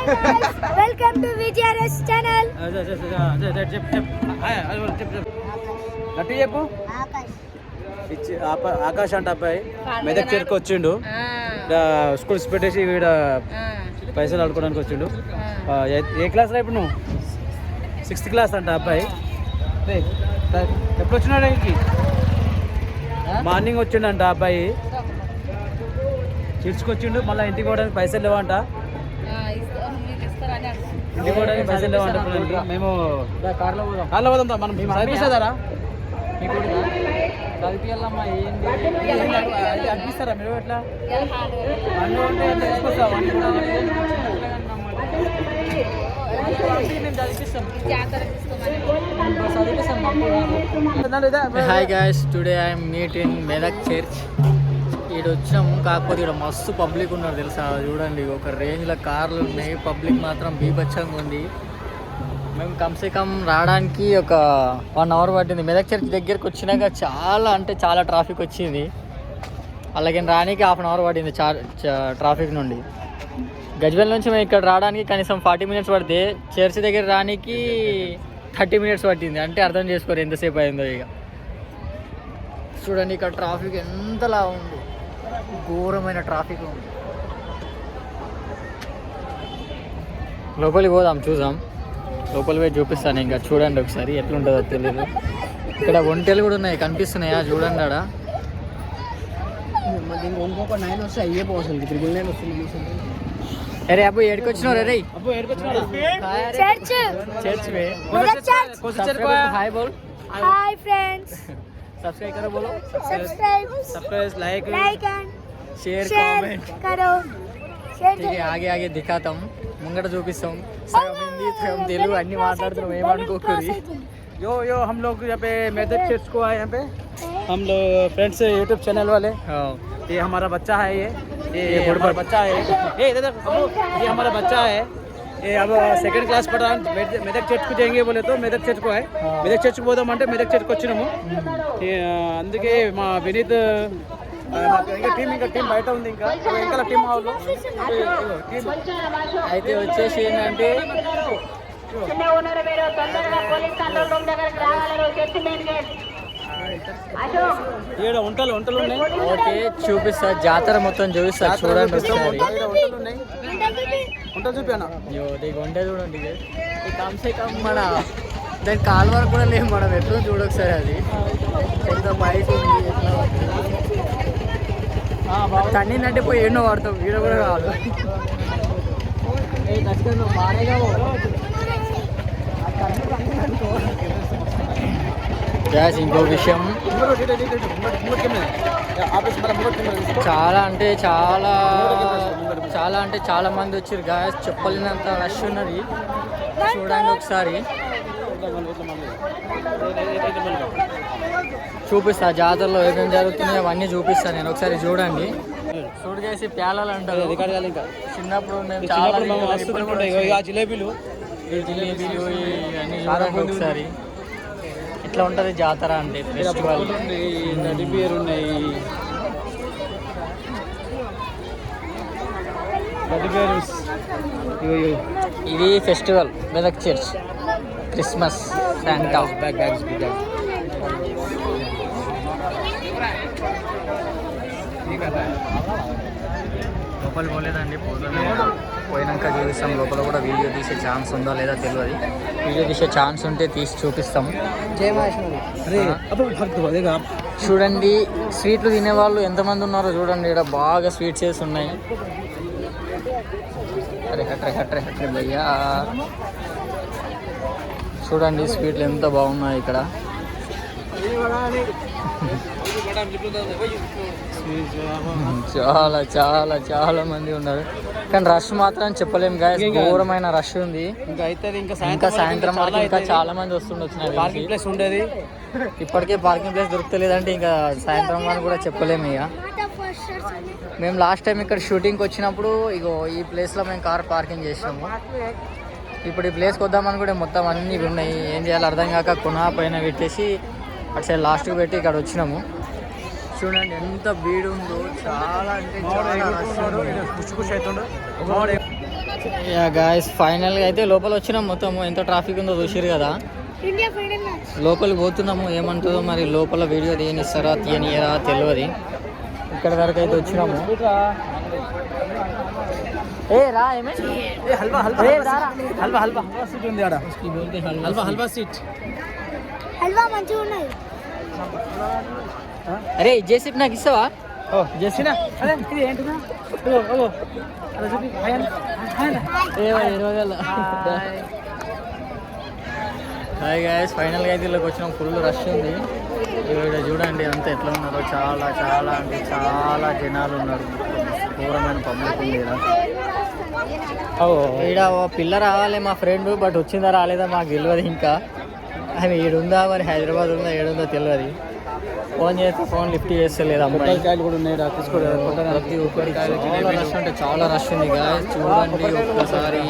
Welcome to విజయరస్ channel. గట్టి చెప్పు. ఆకాష్ అంట అబ్బాయి మెదక్ చేరుకు వచ్చిండు. స్కూల్స్ పెట్టేసి వీడ పైసలు ఆడుకోవడానికి వచ్చిండు. ఏ క్లాస్ రా ఇప్పుడు నువ్వు? 6th క్లాస్ అంట అబ్బాయి. ఎప్పుడు వచ్చినాడు? ఇంటికి మార్నింగ్ వచ్చిండంట అబ్బాయి. చిరుచుకొచ్చిండు. మళ్ళీ ఇంటికి పోవడానికి పైసలు లేవంట. ఇంటికి పోవడానికి పైసలు లేవంట. మేము కార్లో పోదాం. మనం చదివిస్తారా? చదివియాలమ్మా. ఏంటి అనిపిస్తారా మీరు? ఎట్లా hi guys, today I'm meet in Medak church. ఇక్కడ వచ్చినాము, కాకపోతే ఇక్కడ మస్తు పబ్లిక్ ఉన్నారు తెలుసా. చూడండి, ఒక రేంజ్లో కార్లు ఉన్నాయి, పబ్లిక్ మాత్రం బీభత్సంగా ఉంది. మేము కమ్సే కమ్ రావడానికి ఒక 1 అవర్ పట్టింది. మెదక్ చర్చ్ దగ్గరికి వచ్చినాక చాలా ట్రాఫిక్ వచ్చింది. అలాగే రానికి 1/2 అవర్ పట్టింది ట్రాఫిక్ నుండి. గజ్వేల్ నుంచి మేము ఇక్కడ రావడానికి కనీసం 40 మినిట్స్ పడితే చర్చ్ దగ్గర రానికి 30 మినిట్స్ పట్టింది. అంటే అర్థం చేసుకోరు ఎంతసేపు అయిందో. ఇక చూడండి, ఇక్కడ ట్రాఫిక్ ఎంతలా ఉంది, ఘోరమైన ట్రాఫిక్ ఉంది. లోపలికి పోదాం, చూద్దాం. లోపలి పోయి చూపిస్తాను. ఇంకా చూడండి ఒకసారి ఎట్లుంటుందో తెలియదు. ఇక్కడ ఒంటెలు కూడా ఉన్నాయి, కనిపిస్తున్నాయా? చూడండి ఆడ. ఇంకొక 9 వస్తే అయ్యే పోతుంది. 9 వస్తుంది. अरे अबू एडको వచ్చినావు रे अबू एडको चर्च में हाय बोल. हाय फ्रेंड्स, सब्सक्राइब करो, बोलो subscribe like and share comment करो. ठीक है, आगे आगे दिखाता हूँ, ముంగట చూపిస్తాం. సగం హిందీ సగం తెలుగు అన్ని మాట్లాడుతున్నాం, ఏమనుకోకూరి. यो हम लोग यहाँ पे मेदक चर्च को आए. यहाँ पे हम लोग फ्रेंड्स यूट्यूब चैनल वाले. ये हमारा बच्चा है. ये हमारा बच्चा है. ये हमारा बच्चा है. ये अब 2nd क्लास पढ़ रहा है. मेदक चर्च को जाएंगे बोले तो मेदक चर्च को है. मेदक चर्च को పోదాం అంటే మెదక్ చర్చ్కి వచ్చినాము. అందుకే మా వినీత్ ఇంకా టీం బయట ఉంది. ఇంకా టీం హాల్లో అయితే వచ్చేసి ఏంటంటే వంటలు ఉన్నాయి. ఓకే, చూపిస్తా. జాతర మొత్తం చూపిస్తా, చూడండి ఒకసారి. వంటలు చూపాను. వంట చూడండి. కమ్సే కమ్ మన దాని కాలు వరకు కూడా లేవు. మనం ఎట్లా చూడొకసారి. అది ఎంత బయట ఉంది, తన్నిందంటే పోయి ఎన్నో వాడతాం. వీడ కూడా కావాలి. గ్యాస్ ఇంకో విషయం, చాలా అంటే చాలా మంది వచ్చారు గ్యాస్. చెప్పలేనంత రష్ ఉన్నది. చూడండి ఒకసారి, చూపిస్తా. జాతరలో ఏమేమి జరుగుతున్నాయో అవన్నీ చూపిస్తాను నేను. ఒకసారి చూడండి. చూడగేసి ప్యాలలు అంటారు. చిన్నప్పుడు మేము చాలా జిలేబీలు ఇవన్నీ చూడండి ఒకసారి. ఇట్లా ఉంటుంది జాతర అంటే. ఫెస్టివల్ ఇది festival Medak church Christmas Santa. లోపలికి పోలేదండి, పోయినాక చూపిస్తాం. లోపల కూడా వీడియో తీసే ఛాన్స్ ఉందో లేదా తెలియదు. వీడియో తీసే ఛాన్స్ ఉంటే తీసి చూపిస్తాం. చూడండి, స్వీట్లు తినేవాళ్ళు ఎంతమంది ఉన్నారో చూడండి. ఇక్కడ బాగా స్వీట్స్ వేసి ఉన్నాయి. అరే హట్రే హట్రే హట్రే భయ్యా, చూడండి స్వీట్లు ఎంత బాగున్నాయి ఇక్కడ. చాలా చాలా చాలా మంది ఉన్నారు, కానీ రష్ మాత్రం చెప్పలేము గాయస్. ఘోరమైన రష్ ఉంది. ఇంకా సాయంత్రం వరకు ఇంకా చాలా మంది వస్తుండొచ్చు. ఉండేది ఇప్పటికే పార్కింగ్ ప్లేస్ దొరుకుతలేదంటే ఇంకా సాయంత్రం వరకు కూడా చెప్పలేము. ఇక మేము లాస్ట్ టైం ఇక్కడ షూటింగ్కి వచ్చినప్పుడు ఇగో ఈ ప్లేస్లో మేము కార్ పార్కింగ్ చేసినాము. ఇప్పుడు ఈ ప్లేస్కి వద్దామని కూడా మొత్తం అన్నీ ఉన్నాయి. ఏం చేయాలో అర్థం కాక కొనా పైన పెట్టేసి అటు సైడ్ లాస్ట్కి పెట్టి ఇక్కడ వచ్చినాము. చూడండి ఎంత భీడు ఉందో, చాలా అంటే చాలా రష్. యా గాయస్ ఫైనల్గా అయితే లోపల వచ్చినాం. మొత్తం ఎంత ట్రాఫిక్ ఉందో చూసిరు కదా. India final match. లోపలికి పోతున్నాము. ఏమంటుందో మరి లోపల వీడియో తీయనిస్తారా తీయనియరా తెలియదు. ఇక్కడ వరకు అయితే వచ్చినాము. ఏ రా ఏమే హల్వా హల్వా హల్వా హల్వా సీట్ ఉంది ఆడ. హల్వా హల్వా సీట్. హల్వా మంచిగా ఉన్నాయి. అరే జేసీపీ నాకు ఇస్తావా? ఓ జెసినా అరే ఇది ఏంటిదా? ఓ ఓ అలా చూపి హాయ్ హాయ్ గాయస్ ఫైనల్గా అయితే ఇళ్ళకి వచ్చినాం. ఫుల్ రష్ ఉంది. ఇక్కడ చూడండి అంతా ఎట్లా ఉన్నారో. చాలా చాలా అంటే చాలా జనాలు ఉన్నారు. ఘోరమైన పబ్లిక్ ఉంది ఇక్కడ. ఈడ ఓ పిల్ల రావాలి మా ఫ్రెండ్, బట్ వచ్చిందా రాలేదా మాకు తెలియదు. ఇంకా ఆమె ఈడుందా మరి హైదరాబాద్ ఉందా ఏడుందో తెలియదు. ఫోన్ చేస్తే ఫోన్ లిఫ్ట్ చేస్తలేదు అమ్మాయి. కాయలు కూడా ఉన్నాయి ప్రతి ఒక్కరి చాలా రష్ అంటే చాలా రష్ ఉంది గాయస్. చూడండి ఒక్కసారి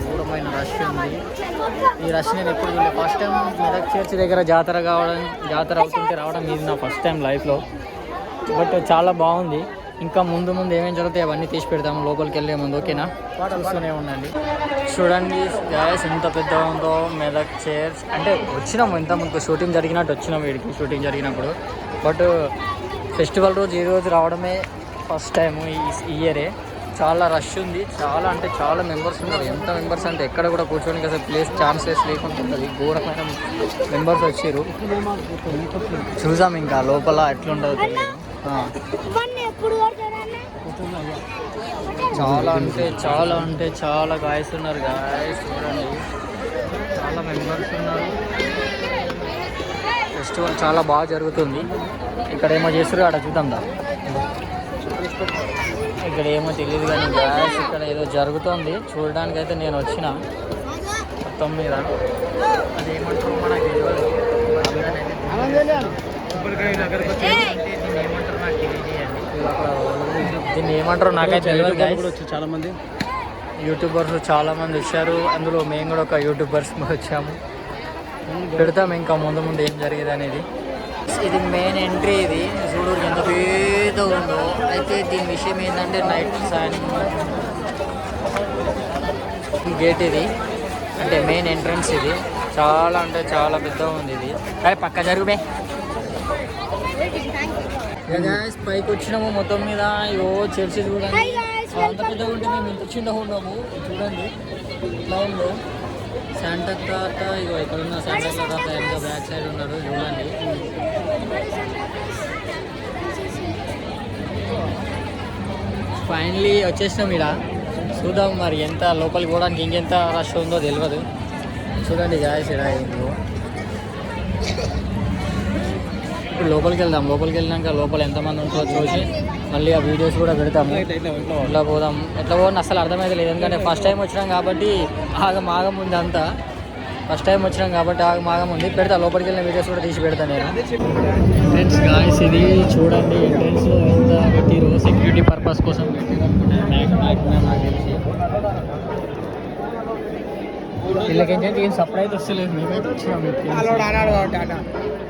ఘోరమైన రష్ ఉంది. ఈ రష్ నేను ఎప్పుడు చూడలేదు. ఫస్ట్ టైం మెదక్ చర్చి దగ్గర జాతర అవుతుంటే రావడం ఇది నా ఫస్ట్ టైం లైఫ్లో. బట్ చాలా బాగుంది. ఇంకా ముందు ముందు ఏమేమి జరుగుతాయి అవన్నీ తీసి పెడతాము లోపలికి వెళ్ళే ముందు. ఓకేనా? చూస్తూనే ఉండండి. చూడండి గాయస్ ఎంత పెద్దగా ఉందో మెదక్ చర్చ్. అంటే వచ్చినాము ఇంత ముందు షూటింగ్ జరిగినట్టు వచ్చినాము వీడికి షూటింగ్ జరిగినప్పుడు. బట్ ఫెస్టివల్ రోజు ఈ రోజు రావడమే ఫస్ట్ టైము ఈ ఇయరే. చాలా రష్ ఉంది. చాలా అంటే చాలా మెంబర్స్ ఉన్నారు. ఎంత మెంబర్స్ అంటే ఎక్కడ కూడా కూర్చోడానికి అసలు ఛాన్సెస్ లేకుండా ఉంటుంది. ఘోరమైన మెంబర్స్ వచ్చారు. చూసాం ఇంకా లోపల ఎట్లుండదు. చాలా అంటే చాలా గాయస్ ఉన్నారు. గాయస్ చూడండి చాలా మెంబర్స్ ఉన్నారు. ఫెస్టివల్ చాలా బాగా జరుగుతుంది. ఇక్కడ ఏమో చేస్తారు అక్కడ చూద్దాం దా. ఇక్కడ ఏమో తెలియదు కానీ గాయస్ ఇక్కడ ఏదో జరుగుతుంది. చూడడానికి అయితే నేను వచ్చిన మొత్తం మీద. అది ఏమంటారు మనకు తెలియదు. దీన్ని ఏమంటారు నాకైతే తెలియదు గాయస్. చాలా మంది యూట్యూబర్స్ చాలా మంది వచ్చారు. అందులో మేము కూడా ఒక యూట్యూబర్స్ వచ్చాము. పెడతాం ఇంకా ముందు ముందు ఏం జరిగేది అనేది. ఇది మెయిన్ ఎంట్రీ. ఇది చూడు ఎంత పెద్ద ఉందో. అయితే దీని విషయం ఏంటంటే నైట్ గేట్ ఇది అంటే మెయిన్ ఎంట్రన్స్ ఇది. చాలా అంటే చాలా పెద్దగా ఉంది ఇది. అదే పక్క జరుగుబే. పైకి వచ్చినాము మొత్తం మీద. అయ్యో చర్చి చూడండి అంత పెద్దగా ఉంటే మేము ఇంత చిన్నగా ఉన్నాము. చూడండి ఇట్లా ఉందో. శాంటా తాత ఇగో ఇక్కడ ఉన్న శాంటా తాత ఎంత బ్యాక్ సైడ్ ఉన్నారు చూడండి. ఫైనలీ వచ్చేసినాం ఇక్కడ. చూద్దాం మరి ఎంత లోపలికి పోవడానికి ఇంకెంత రష్ ఉందో తెలియదు. చూడండి గాయస్ ఇక్కడ ఇప్పుడు లోపలికి వెళ్దాం. లోపలికి వెళ్ళినాక లోపల ఎంతమంది ఉంటుందో చూసి మళ్ళీ ఆ వీడియోస్ కూడా పెడతాము. ఎట్లా పోదాం ఎట్లా పోదని అసలు అర్థమైతే లేదు. ఎందుకంటే ఫస్ట్ టైం వచ్చినాం కాబట్టి ఆగం ఉంది అంతా. ఫస్ట్ టైం వచ్చినాం కాబట్టి ఆగం ఉంది. పెడతా లోపలికి వెళ్ళిన వీడియోస్ కూడా తీసి పెడతాను నేను. ఎంట్రెన్స్ గాయస్ ఇది చూడండి. ఎంట్రెన్స్లో ఎంత పెట్టిరు సెక్యూరిటీ పర్పస్ కోసం పెట్టిరు అనుకుంటే మ్యాక్సిమం నాకు తెలిసి. వీళ్ళకి ఏంటంటే ఏం సర్ప్రైజ్ వస్తలేదు. మేమైతే వచ్చినాం.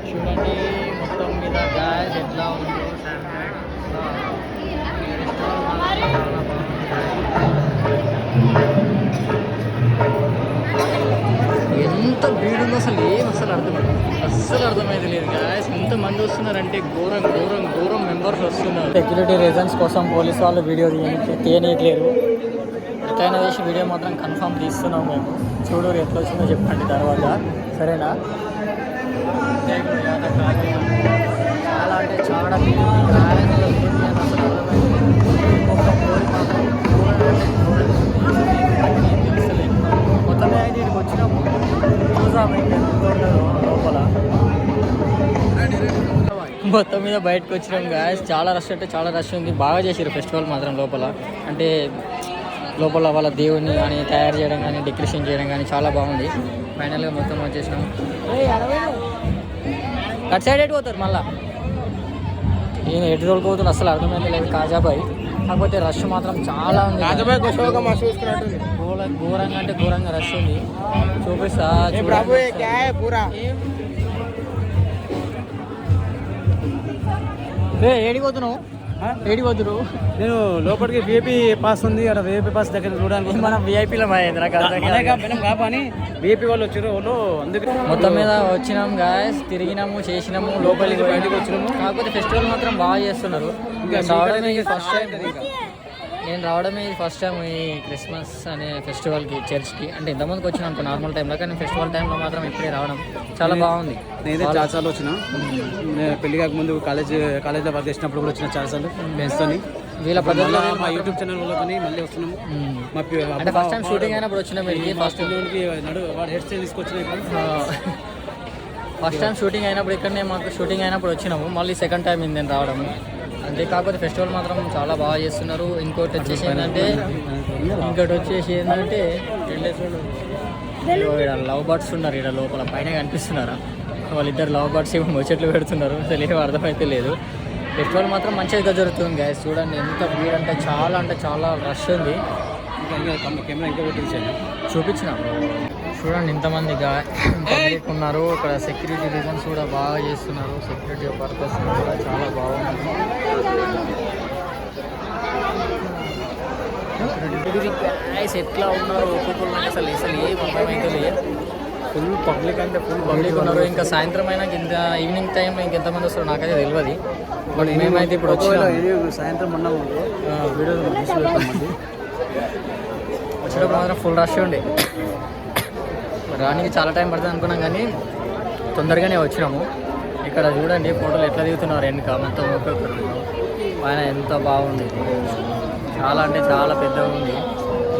చూడండి మొత్తం మీద గాయస్ ఎట్లా ఉందో. ఎంత వీడుందో అసలు అర్థమైతే లేదు గాయస్. ఎంతమంది వస్తున్నారంటే ఘోరం మెంబర్స్ వస్తున్నారు. సెక్యూరిటీ రీజన్స్ కోసం పోలీస్ వాళ్ళు వీడియో తీయనీయట్లేరు. ఎట్లయినా చేసి వీడియో మాత్రం కన్ఫర్మ్ తీస్తున్నాం మేము. చూడు ఎట్లా వచ్చిందో చెప్పండి తర్వాత. సరేనా? చాలా అంటే చాలా మొత్తమే అయితే ఇక్కడికి వచ్చినాము. చూసాము లోపల మొత్తం మీద బయటకు వచ్చినాం గాయస్. చాలా రష్ అంటే చాలా రష్ ఉంది. బాగా చేసారు ఫెస్టివల్ మాత్రం లోపల. అంటే లోపల వాళ్ళ దేవుడిని కానీ తయారు చేయడం కానీ డెకరేషన్ చేయడం కానీ చాలా బాగుంది. ఫైనల్గా మొత్తం వచ్చేసినాం. అటు సైడ్ ఎటు పోతారు మళ్ళీ. నేను ఎటు తోలుకోతున్నా అసలు అర్థమైతే లేదు కాజాబాయ్. కాకపోతే రష్ మాత్రం చాలా ఉంది. ఘోరంగా అంటే ఘోరంగా రష్ ఉంది. చూపిస్తా. ఏడికి పోతున్నావు? ఏడి వద్దురు నేను లోపలికి విఐపి పాస్ ఉంది అక్కడ విఐపి పాస్ దగ్గర చూడడానికి మనం విఐపీలో మనం కాపని విఐపి వాళ్ళు వచ్చారు వాళ్ళు అందుకే మొత్తం మీద వచ్చినాం గాయస్, తిరిగినాము, చేసినాము, లోపలికి బయటకు వచ్చినాము. కాకపోతే ఫెస్టివల్ మాత్రం బాగా చేస్తున్నారు. నేను రావడమే ఫస్ట్ టైం ఈ క్రిస్మస్ అనే ఫెస్టివల్కి, చర్చ్కి. అంటే ఇంతమందికి వచ్చిన అనుకో నార్మల్ టైంలో, కానీ ఫెస్టివల్ టైంలో మాత్రం ఇప్పుడే రావడం చాలా బాగుంది. నేనే చాలాసార్లు వచ్చిన, నేను పెళ్లి కాకముందు కాలేజ్లో వర్క్ చేసినప్పుడు కూడా వచ్చిన చాలాసార్లు ఫ్రెండ్స్తో. వీళ్ళ పద్ధతిలో మా యూట్యూబ్ ఛానల్ వాళ్ళతో మళ్ళీ వస్తున్నాము. అంటే ఫస్ట్ టైం షూటింగ్ అయినప్పుడు వచ్చినాం. ఫస్ట్ వాడు హెయిర్ స్టైల్ తీసుకొచ్చిన ఫస్ట్ టైం షూటింగ్ అయినప్పుడు ఇక్కడనే మాకు షూటింగ్ అయినప్పుడు వచ్చినాము. మళ్ళీ సెకండ్ టైం నేను రావడము. అంటే కాకపోతే ఫెస్టివల్ మాత్రం చాలా బాగా చేస్తున్నారు. ఇంకోటి వచ్చేసి ఏంటంటే ఇక్కడ లవ్ బర్డ్స్ ఉన్నారు. ఇక్కడ లోపల పైన కనిపిస్తున్నారా వాళ్ళిద్దరు లవ్ బర్డ్స్ ఏమో ముచ్చట్లు పెడుతున్నారు. అసలు ఏమో అర్థమైతే లేదు. ఫెస్టివల్ మాత్రం మంచిగా జరుగుతుంది గాయస్. చూడండి ఎంత భీడ్ అంటే చాలా రష్ ఉంది. కెమెరా ఇంకా పెట్టించాను, చూపించిన చూడండి ఇంతమంది పబ్లిక్ ఉన్నారు. ఇక్కడ సెక్యూరిటీ రీజన్స్ కూడా బాగా చేస్తున్నారు. సెక్యూరిటీ పర్పస్ కూడా చాలా బాగుంది. ఎట్లా ఉన్నారు ఒక్కొక్కరు అసలు ఏం అర్థమైతే లేదు. ఫుల్ పబ్లిక్ అంటే ఫుల్ పబ్లిక్ ఉన్నారు. ఇంకా సాయంత్రం అయినా ఇంత ఈవినింగ్ టైంలో ఇంకెంతమంది వస్తారో నాకైతే తెలియదు. బట్ మేమైతే ఇప్పుడు సాయంత్రం వచ్చినప్పుడు మాత్రం ఫుల్ రష్ ఉండే. రానికి చాలా టైం పడుతుంది అనుకున్నాం, కానీ తొందరగానే వచ్చినాము. ఇక్కడ చూడండి ఫోటోలు ఎట్లా దిగుతున్నారు వెనుక మొత్తం ఒక్కొక్కరు. పైన ఎంత బాగుంది, చాలా అంటే చాలా పెద్దగా ఉంది.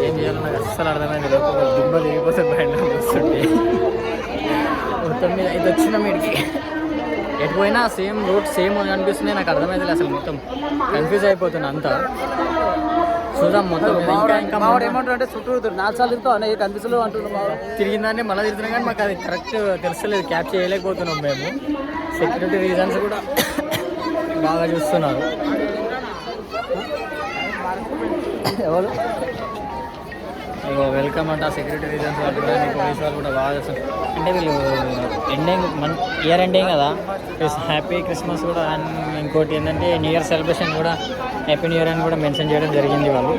ఏం చేయాలో నాకు అస్సలు అర్థమైంది. లోపల దుబ్బలు తిరిగిపోతే బయట వస్తుంటే మొత్తం మీద ఇది వచ్చిన మీడికి ఎటు పోయినా సేమ్ రూట్ సేమ్ అనిపిస్తున్నాయి. నాకు అర్థమైతే అసలు మొత్తం కన్ఫ్యూజ్ అయిపోతున్నా అంతా. చూద్దాం మొత్తం ఏమంటారంటే చుట్టూ 4 సార్లు కనిపిస్తలేవు అంటున్నాం. తిరిగిందాన్ని మళ్ళీ తిరుగుతున్నాం, కానీ మాకు అది కరెక్ట్ తెలుస్తలేదు. క్యాప్చర్ చేయలేకపోతున్నాం మేము. సెక్యూరిటీ రీజన్స్ కూడా బాగా చూస్తున్నారు. ఎవరు ఇగో వెల్కమ్ అంట సెక్యూరిటీ రీజన్స్ వాళ్ళు కూడా, పోలీస్ వాళ్ళు కూడా బాగా చేస్తారు. అంటే వీళ్ళు ఇయర్ ఎండింగ్ కదా, హ్యాపీ క్రిస్మస్ కూడా. అండ్ ఇంకోటి ఏంటంటే న్యూ ఇయర్ సెలబ్రేషన్ కూడా హ్యాపీ న్యూ ఇయర్ అని కూడా మెన్షన్ చేయడం జరిగింది వాళ్ళు.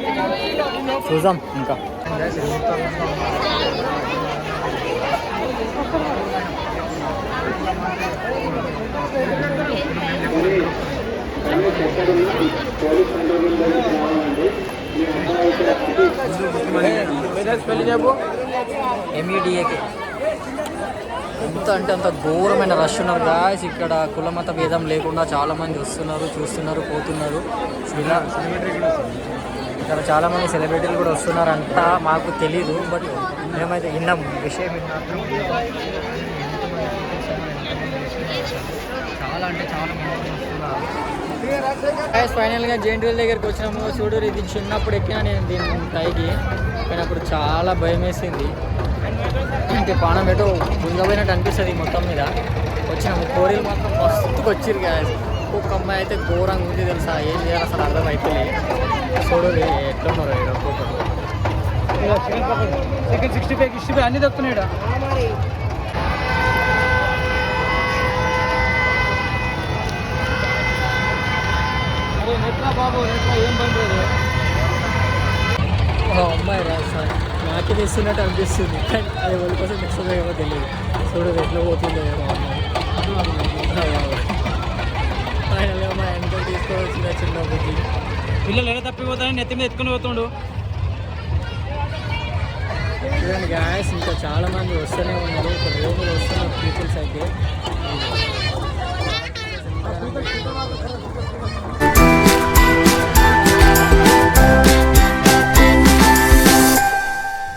చూద్దాం ఇంకా MEDAకి ఎంత అంటే అంత ఘోరమైన రష్ ఉన్నారు గాయస్. ఇక్కడ కులమత భేదం లేకుండా చాలామంది వస్తున్నారు, చూస్తున్నారు, పోతున్నారు. ఇక్కడ చాలామంది సెలబ్రిటీలు కూడా వస్తున్నారంట. మాకు తెలీదు, బట్ మేమైతే విన్న విషయం చాలా అంటే చాలా మంది వస్తున్నారు. ఫైనల్గా జెంట్రీల దగ్గరికి వచ్చినాము. చూడు, ఇది చిన్నప్పుడు ఎక్కినా నేను దీని పైకి, కానీ అప్పుడు చాలా భయం వేసింది. అంటే పానం ఏటో గుంజపోయినట్టు అనిపిస్తుంది. మొత్తం మీద వచ్చినాము. కోరీలు మాత్రం మస్తుకు వచ్చిరు గాయస్. ఒక్కొక్క అమ్మాయి అయితే ఘోరంగా ఉంది తెలుసా. ఏం చేయాలి అసలు అర్థం అవుతుంది. చూడు ఎట్లున్నారు ఒక్కొక్కరు. చికెన్ 65 అన్ని దక్కున్నాడు. బాబు ఏం పని అమ్మాయి రాదు సార్, నాకే తెస్తున్నట్టు అనిపిస్తుంది. కానీ అది వాళ్ళ కోసం తెస్తుందో ఏమో తెలియదు. చూడు ఎట్లా పోతుందో ఏమో ఫైనల్గా మా వెనక తీసుకోవాల్సిన చిన్న బుద్ధి. పిల్లలు ఎలా తప్పిపోతారని నెత్తి మీద ఎత్తుకుని పోతుండు. చూడండి గాయస్, ఇంకా చాలామంది వస్తూనే ఉన్నారు. ఇక్కడ రోజులు వస్తున్నారు పీపుల్స్ అయితే.